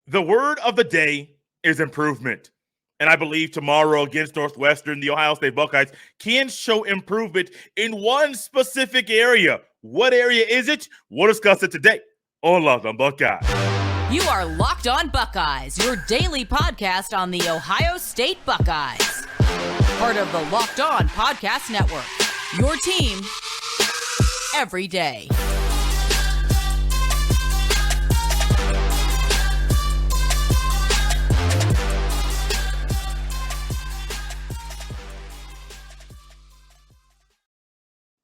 The word of the day is improvement. And I believe tomorrow against Northwestern, the Ohio State Buckeyes can show improvement in one specific area. What area is it? We'll discuss it today on Locked on Buckeyes. You are Locked on Buckeyes, your daily podcast on the Ohio State Buckeyes. Part of the Locked on Podcast Network, your team every day.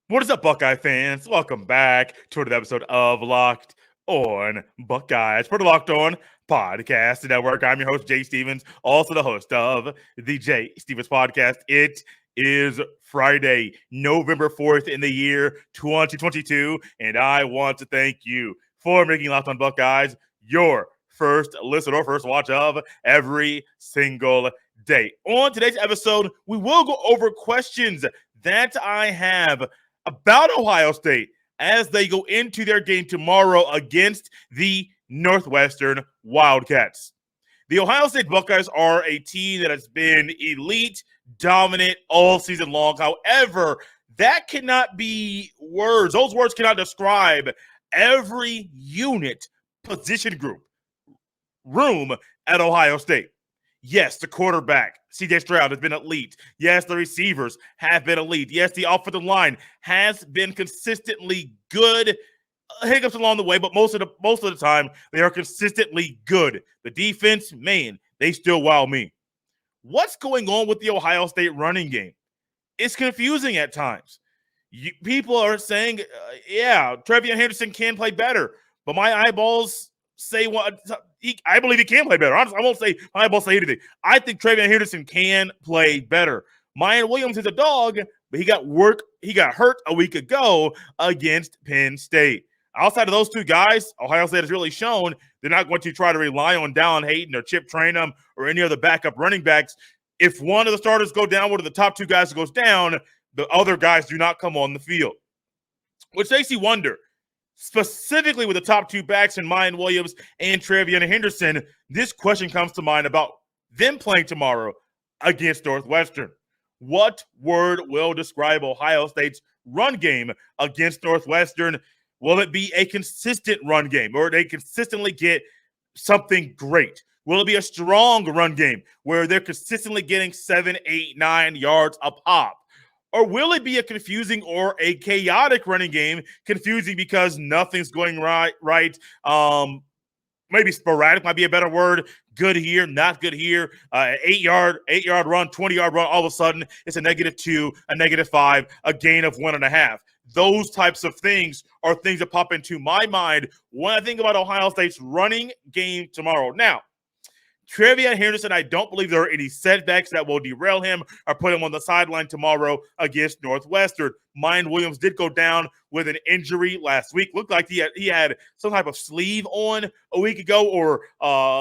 What is up, Buckeye fans? Welcome back to another episode of Locked on Buckeyes for the Locked on Podcast Network. I'm your host, Jay Stevens, also the host of the Jay Stevens Podcast. It is Friday, November 4th in the year 2022, and I want to thank you for making Locked on Buckeyes your first listen or first watch of every single day. On today's episode, we will go over questions that I have about Ohio State as they go into their game tomorrow against the Northwestern Wildcats. The Ohio State Buckeyes are a team that has been elite, dominant all season long. However, that cannot be words. Those words cannot describe every unit, position group, room at Ohio State. Yes, the quarterback, C.J. Stroud, has been elite. Yes, the receivers have been elite. Yes, the offensive line has been consistently good. Hiccups along the way, but most of the time, they are consistently good. The defense, man, they still wow me. What's going on with the Ohio State running game? It's confusing at times. People are saying, Trevion Henderson can play better, but my eyeballs say what I believe he can play better. Honestly, I won't say my eyeballs say anything. I think Trevion Henderson can play better. Mayan Williams is a dog, but he got hurt a week ago against Penn State. Outside of those two guys, Ohio State has really shown they're not going to try to rely on Dallin Hayden or Chip Trainum or any other backup running backs. If one of the starters go down, one of the top two guys goes down, the other guys do not come on the field. Which makes you wonder, specifically with the top two backs in Mayan Williams and Trevion Henderson, this question comes to mind about them playing tomorrow against Northwestern. What word will describe Ohio State's run game against Northwestern? Will it be a consistent run game, or they consistently get something great? Will it be a strong run game where they're consistently getting 7, 8, 9 yards a pop? Or will it be a confusing or a chaotic running game? Confusing because nothing's going right. Maybe sporadic might be a better word. Good here, not good here. 8-yard run, 20-yard run. All of a sudden, it's a -2, a -5, a gain of 1.5. Those types of things are things that pop into my mind when I think about Ohio State's running game tomorrow. Now, Trevion Henderson, I don't believe there are any setbacks that will derail him or put him on the sideline tomorrow against Northwestern. Mayan Williams did go down with an injury last week. Looked like he had some type of sleeve on a week ago, or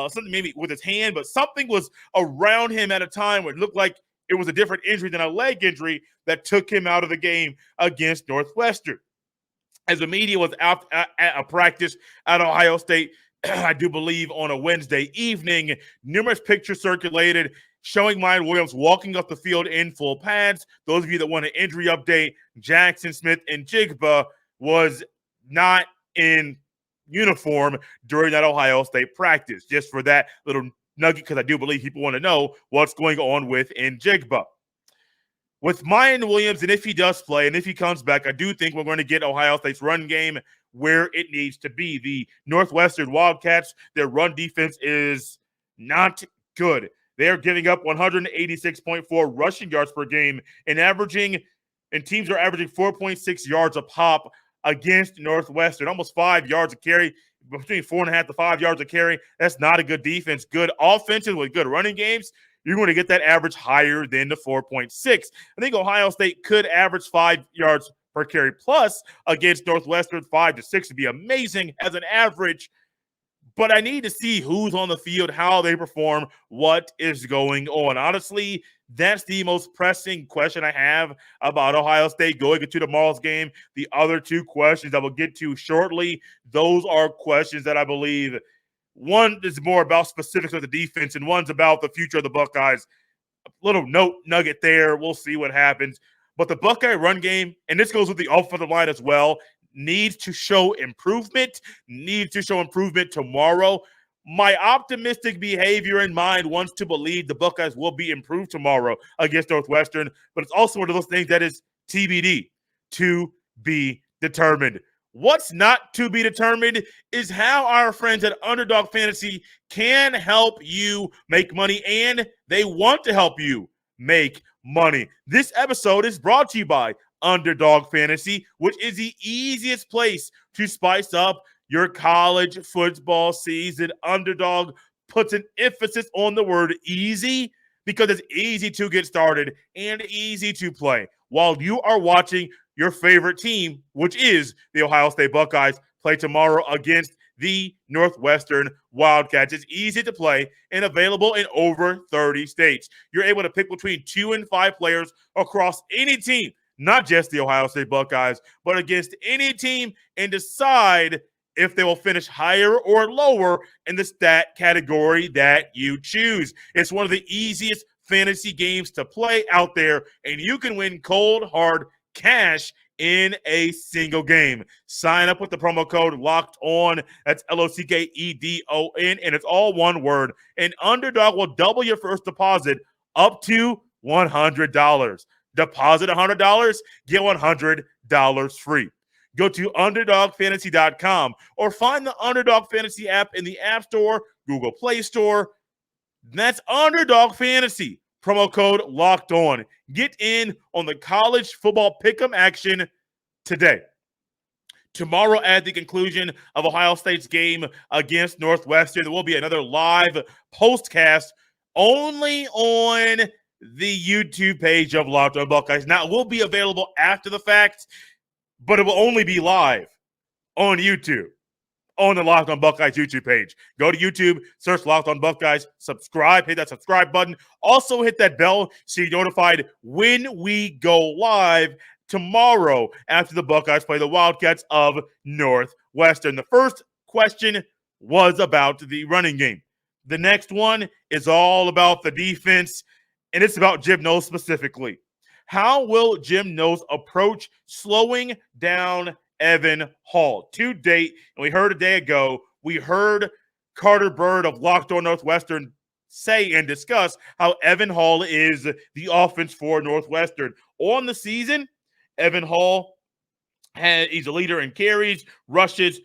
something maybe with his hand, but something was around him at a time where it looked like it was a different injury than a leg injury that took him out of the game against Northwestern. As the media was out at a practice at Ohio State, I do believe on a Wednesday evening, numerous pictures circulated showing Mayan Williams walking up the field in full pads. Those of you that want an injury update, Jackson Smith and Jigba was not in uniform during that Ohio State practice. Just for that little nugget, because I do believe people want to know what's going on with Njigba. With Mayan Williams, and if he does play, and if he comes back, I do think we're going to get Ohio State's run game where it needs to be. The Northwestern Wildcats, their run defense is not good. They're giving up 186.4 rushing yards per game and teams are averaging 4.6 yards a pop against Northwestern, almost 5 yards a carry, between 4.5 to 5 yards a carry. That's not a good defense. Good offenses with good running games, you're going to get that average higher than the 4.6. I think Ohio State could average 5 yards per carry plus against Northwestern. 5 to 6 would be amazing as an average. But I need to see who's on the field, how they perform, what is going on. Honestly, that's the most pressing question I have about Ohio State going into tomorrow's game. The other two questions I will get to shortly, those are questions that I believe One is more about specifics of the defense, and one's about the future of the Buckeyes. A little note nugget there. We'll see what happens. But the Buckeye run game, and this goes with the offensive line as well, needs to show improvement tomorrow. My optimistic behavior in mind wants to believe the Buckeyes will be improved tomorrow against Northwestern, but it's also one of those things that is TBD, to be determined. What's not to be determined is how our friends at Underdog Fantasy can help you make money, and they want to help you make money. This episode is brought to you by Underdog Fantasy, which is the easiest place to spice up your college football season. Underdog puts an emphasis on the word easy because it's easy to get started and easy to play while you are watching your favorite team, which is the Ohio State Buckeyes, play tomorrow against the Northwestern Wildcats. It's easy to play and available in over 30 states. You're able to pick between 2 and 5 players across any team, not just the Ohio State Buckeyes, but against any team, and decide if they will finish higher or lower in the stat category that you choose. It's one of the easiest fantasy games to play out there, and you can win cold, hard cash in a single game. Sign up with the promo code Locked On. That's LOCKEDON, and it's all one word. And Underdog will double your first deposit up to $100. Deposit $100, get $100 free. Go to UnderdogFantasy.com or find the Underdog Fantasy app in the App Store, Google Play Store. That's Underdog Fantasy. Promo code Locked On. Get in on the college football pick'em action today. Tomorrow, at the conclusion of Ohio State's game against Northwestern, there will be another live postcast only on the YouTube page of Locked On Buckeyes. Now, it will be available after the fact, but it will only be live on YouTube, on the Locked On Buckeyes YouTube page. Go to YouTube, search Locked On Buckeyes, subscribe, hit that subscribe button. Also hit that bell so you're notified when we go live tomorrow after the Buckeyes play the Wildcats of Northwestern. The first question was about the running game. The next one is all about the defense, and it's about Jim Knowles specifically. How will Jim Knowles approach slowing down Evan Hall? To date, and we heard a day ago, we heard Carter Bird of Locked On Northwestern say and discuss how Evan Hall is the offense for Northwestern. On the season, Evan Hall, he's a leader in carries, rushes,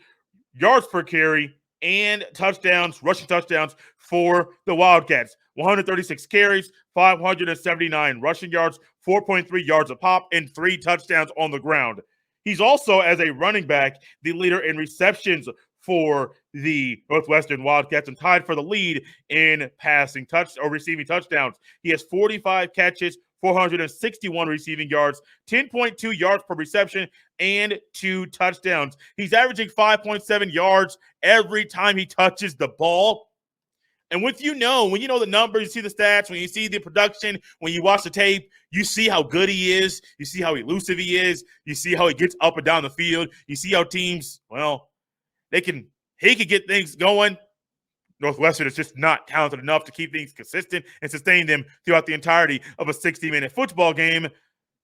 yards per carry, and touchdowns, rushing touchdowns for the Wildcats. 136 carries, 579 rushing yards, 4.3 yards a pop, and 3 touchdowns on the ground. He's also, as a running back, the leader in receptions for the Northwestern Wildcats and tied for the lead in passing receiving touchdowns. He has 45 catches, 461 receiving yards, 10.2 yards per reception, and 2 touchdowns. He's averaging 5.7 yards every time he touches the ball. And when you know the numbers, you see the stats, when you see the production, when you watch the tape, you see how good he is. You see how elusive he is. You see how he gets up and down the field. You see how teams, he can get things going. Northwestern is just not talented enough to keep things consistent and sustain them throughout the entirety of a 60-minute football game.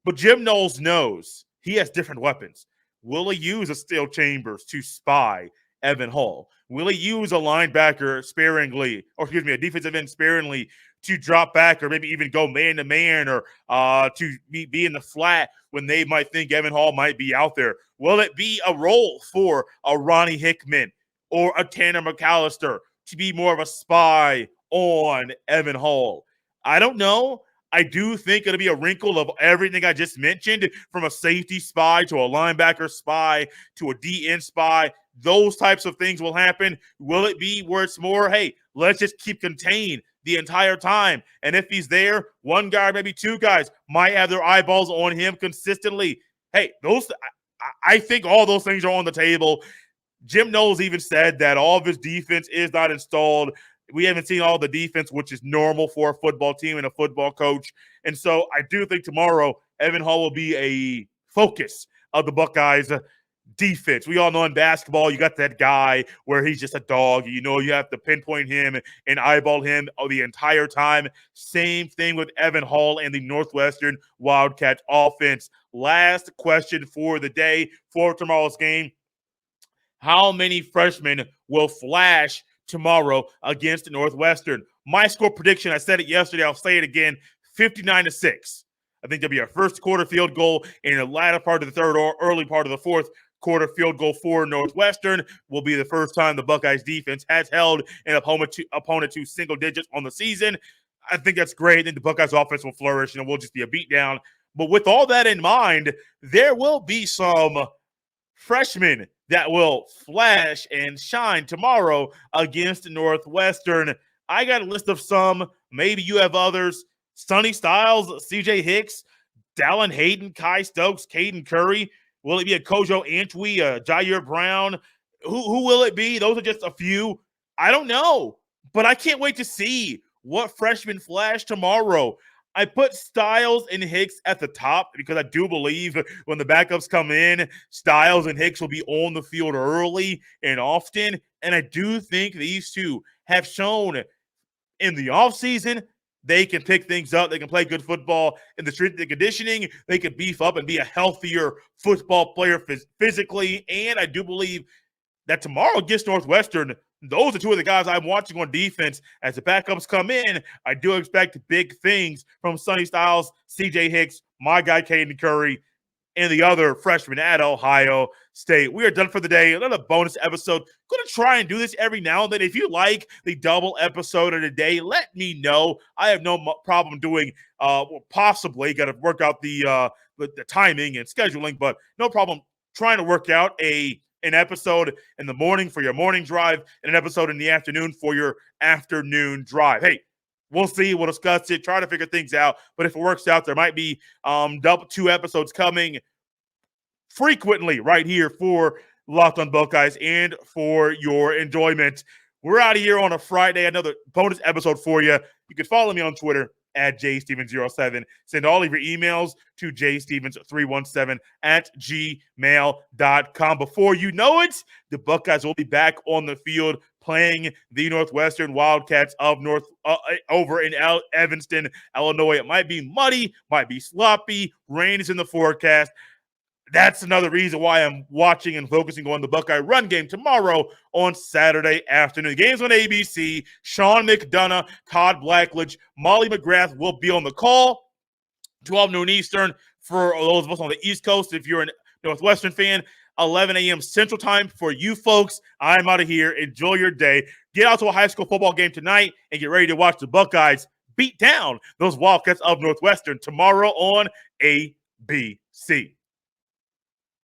But Jim Knowles knows he has different weapons. Will he use a Steel Chambers to spy Evan Hall? Will he use a linebacker sparingly, a defensive end sparingly to drop back or maybe even go man-to-man or to be in the flat when they might think Evan Hall might be out there? Will it be a role for a Ronnie Hickman or a Tanner McAllister to be more of a spy on Evan Hall? I don't know. I do think it'll be a wrinkle of everything I just mentioned, from a safety spy to a linebacker spy to a DN spy. Those types of things will happen. Will it be where it's more, hey, let's just keep contained the entire time? And if he's there, one guy, maybe 2 guys might have their eyeballs on him consistently. Hey, I think all those things are on the table. Jim Knowles even said that all of his defense is not installed. We haven't seen all the defense, which is normal for a football team and a football coach. And so I do think tomorrow Evan Hall will be a focus of the Buckeyes. defense. We all know in basketball, you got that guy where he's just a dog. You know, you have to pinpoint him and eyeball him the entire time. Same thing with Evan Hall and the Northwestern Wildcats offense. Last question for the day for tomorrow's game. How many freshmen will flash tomorrow against Northwestern? My score prediction, I said it yesterday, I'll say it again, 59-6. I think there'll be a first quarter field goal in the latter part of the third or early part of the fourth quarter field goal for Northwestern. Will be the first time the Buckeyes defense has held an opponent to single digits on the season. I think that's great. I think the Buckeyes offense will flourish and it will just be a beatdown. But with all that in mind, there will be some freshmen that will flash and shine tomorrow against Northwestern. I got a list of some. Maybe you have others. Sonny Styles, CJ Hicks, Dallin Hayden, Kai Stokes, Caden Curry. Will it be a Kojo Antwi, a Jair Brown? Who will it be? Those are just a few. I don't know, but I can't wait to see what freshmen flash tomorrow. I put Styles and Hicks at the top because I do believe when the backups come in, Styles and Hicks will be on the field early and often. And I do think these two have shown in the offseason they can pick things up. They can play good football in the strength and conditioning. They can beef up and be a healthier football player physically. And I do believe that tomorrow against Northwestern, those are two of the guys I'm watching on defense. As the backups come in, I do expect big things from Sonny Styles, CJ Hicks, my guy Caden Curry, and the other freshman at Ohio State. We are done for the day. Another bonus episode. Going to try and do this every now and then. If you like the double episode of the day, let me know. I have no problem doing, possibly got to work out the timing and scheduling, but no problem trying to work out an episode in the morning for your morning drive and an episode in the afternoon for your afternoon drive. Hey, we'll see. We'll discuss it, try to figure things out. But if it works out, there might be two episodes coming frequently right here for Locked on Buckeyes and for your enjoyment. We're out of here on a Friday. Another bonus episode for you. You can follow me on Twitter at jstevens07. Send all of your emails to jstevens317 at gmail.com. Before you know it, the Buckeyes will be back on the field playing the Northwestern Wildcats of over in Evanston, Illinois. It might be muddy, might be sloppy. Rain is in the forecast. That's another reason why I'm watching and focusing on the Buckeye run game tomorrow on Saturday afternoon. The game's on ABC. Sean McDonough, Todd Blackledge, Molly McGrath will be on the call. 12 noon Eastern for those of us on the East Coast. If you're a Northwestern fan, 11 a.m. Central Time for you folks. I'm out of here. Enjoy your day. Get out to a high school football game tonight and get ready to watch the Buckeyes beat down those Wildcats of Northwestern tomorrow on ABC.